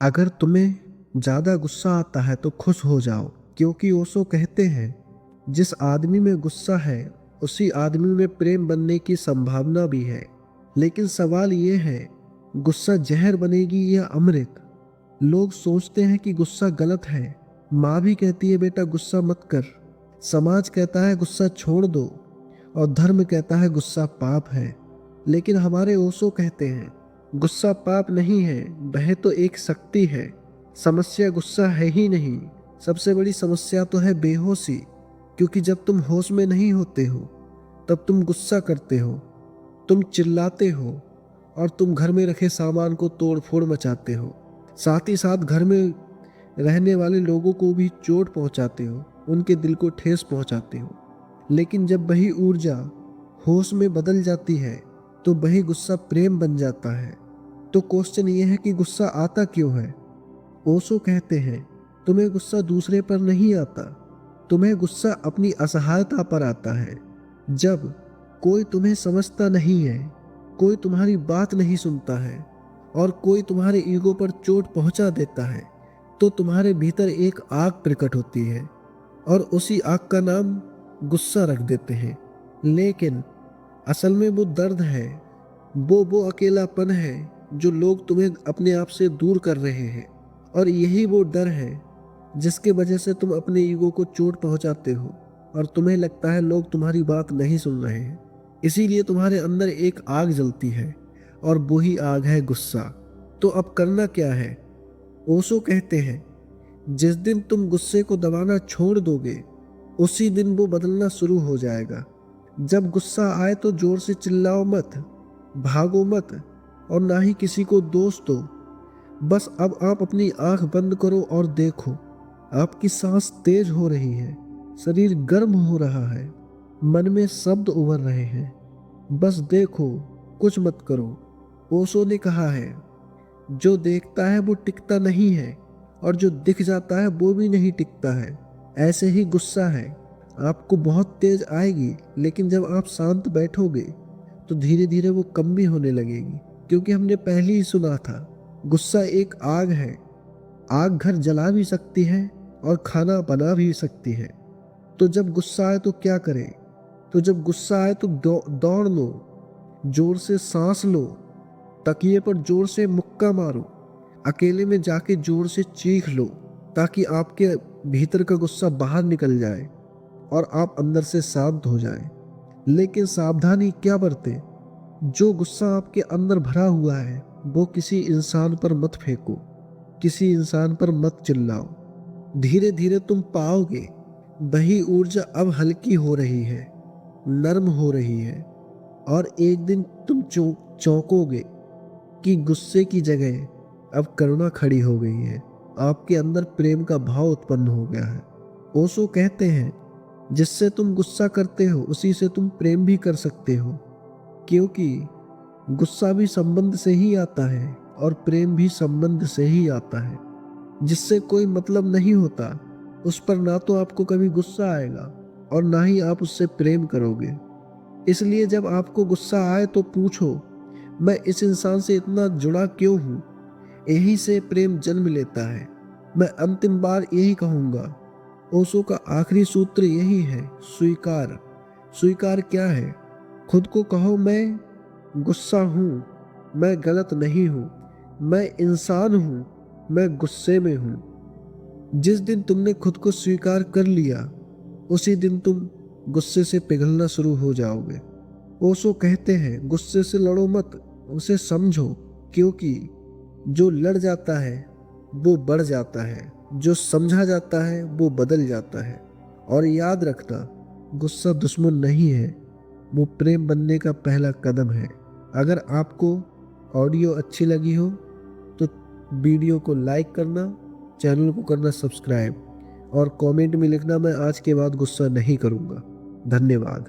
अगर तुम्हें ज़्यादा गुस्सा आता है तो खुश हो जाओ, क्योंकि ओशो कहते हैं जिस आदमी में गुस्सा है उसी आदमी में प्रेम बनने की संभावना भी है। लेकिन सवाल ये है, गुस्सा जहर बनेगी या अमृत? लोग सोचते हैं कि गुस्सा गलत है। माँ भी कहती है बेटा गुस्सा मत कर। समाज कहता है गुस्सा छोड़ दो, और धर्म कहता है गुस्सा पाप है। लेकिन हमारे ओशो कहते हैं गुस्सा पाप नहीं है, वह तो एक शक्ति है। समस्या गुस्सा है ही नहीं, सबसे बड़ी समस्या तो है बेहोशी। क्योंकि जब तुम होश में नहीं होते हो तब तुम गुस्सा करते हो, तुम चिल्लाते हो, और तुम घर में रखे सामान को तोड़ फोड़ मचाते हो। साथ ही साथ घर में रहने वाले लोगों को भी चोट पहुंचाते हो, उनके दिल को ठेस पहुंचाते हो। लेकिन जब वही ऊर्जा होश में बदल जाती है तो वही गुस्सा प्रेम बन जाता है। तो क्वेश्चन ये है कि गुस्सा आता क्यों है? ओशो कहते हैं तुम्हें गुस्सा दूसरे पर नहीं आता, तुम्हें गुस्सा अपनी असहायता पर आता है। जब कोई तुम्हें समझता नहीं है, कोई तुम्हारी बात नहीं सुनता है, और कोई तुम्हारे ईगो पर चोट पहुंचा देता है, तो तुम्हारे भीतर एक आग प्रकट होती है, और उसी आग का नाम गुस्सा रख देते हैं। लेकिन असल में वो दर्द है, वो अकेलापन है जो लोग तुम्हें अपने आप से दूर कर रहे हैं। और यही वो डर है जिसके वजह से तुम अपने ईगो को चोट पहुंचाते हो, और तुम्हें लगता है लोग तुम्हारी बात नहीं सुन रहे हैं। इसीलिए तुम्हारे अंदर एक आग जलती है, और वही आग है गुस्सा। तो अब करना क्या है? ओशो कहते हैं जिस दिन तुम गुस्से को दबाना छोड़ दोगे उसी दिन वो बदलना शुरू हो जाएगा। जब गुस्सा आए तो जोर से चिल्लाओ मत, भागो मत, और ना ही किसी को दोष दो। बस अब आप अपनी आंख बंद करो और देखो, आपकी सांस तेज हो रही है, शरीर गर्म हो रहा है, मन में शब्द उभर रहे हैं। बस देखो, कुछ मत करो। ओशो ने कहा है जो देखता है वो टिकता नहीं है, और जो दिख जाता है वो भी नहीं टिकता है। ऐसे ही गुस्सा है, आपको बहुत तेज आएगी, लेकिन जब आप शांत बैठोगे तो धीरे धीरे वो कम भी होने लगेगी। क्योंकि हमने पहले ही सुना था गुस्सा एक आग है। आग घर जला भी सकती है और खाना बना भी सकती है। तो जब गुस्सा आए तो क्या करें? तो जब गुस्सा आए तो दौड़ लो, जोर से सांस लो, तकिए पर जोर से मुक्का मारो, अकेले में जाके जोर से चीख लो, ताकि आपके भीतर का गुस्सा बाहर निकल जाए और आप अंदर से शांत हो जाएं। लेकिन सावधानी क्या बरतें? जो गुस्सा आपके अंदर भरा हुआ है वो किसी इंसान पर मत फेंको, किसी इंसान पर मत चिल्लाओ। धीरे धीरे तुम पाओगे वही ऊर्जा अब हल्की हो रही है, नर्म हो रही है, और एक दिन तुम चौंकोगे कि गुस्से की जगह अब करुणा खड़ी हो गई है। आपके अंदर प्रेम का भाव उत्पन्न हो गया है। ओशो कहते हैं जिससे तुम गुस्सा करते हो उसी से तुम प्रेम भी कर सकते हो, क्योंकि गुस्सा भी संबंध से ही आता है और प्रेम भी संबंध से ही आता है। जिससे कोई मतलब नहीं होता उस पर ना तो आपको कभी गुस्सा आएगा और ना ही आप उससे प्रेम करोगे। इसलिए जब आपको गुस्सा आए तो पूछो, मैं इस इंसान से इतना जुड़ा क्यों हूँ? यहीं से प्रेम जन्म लेता है। मैं अंतिम बार यही कहूँगा, ओशो का आखिरी सूत्र यही है, स्वीकार। स्वीकार क्या है? खुद को कहो मैं गुस्सा हूँ, मैं गलत नहीं हूँ, मैं इंसान हूँ, मैं गुस्से में हूँ। जिस दिन तुमने खुद को स्वीकार कर लिया उसी दिन तुम गुस्से से पिघलना शुरू हो जाओगे। ओशो कहते हैं गुस्से से लड़ो मत, उसे समझो, क्योंकि जो लड़ जाता है वो बढ़ जाता है, जो समझा जाता है वो बदल जाता है। और याद रखना, गुस्सा दुश्मन नहीं है, वो प्रेम बनने का पहला कदम है। अगर आपको ऑडियो अच्छी लगी हो तो वीडियो को लाइक करना, चैनल को करना सब्सक्राइब, और कमेंट में लिखना मैं आज के बाद गुस्सा नहीं करूँगा। धन्यवाद।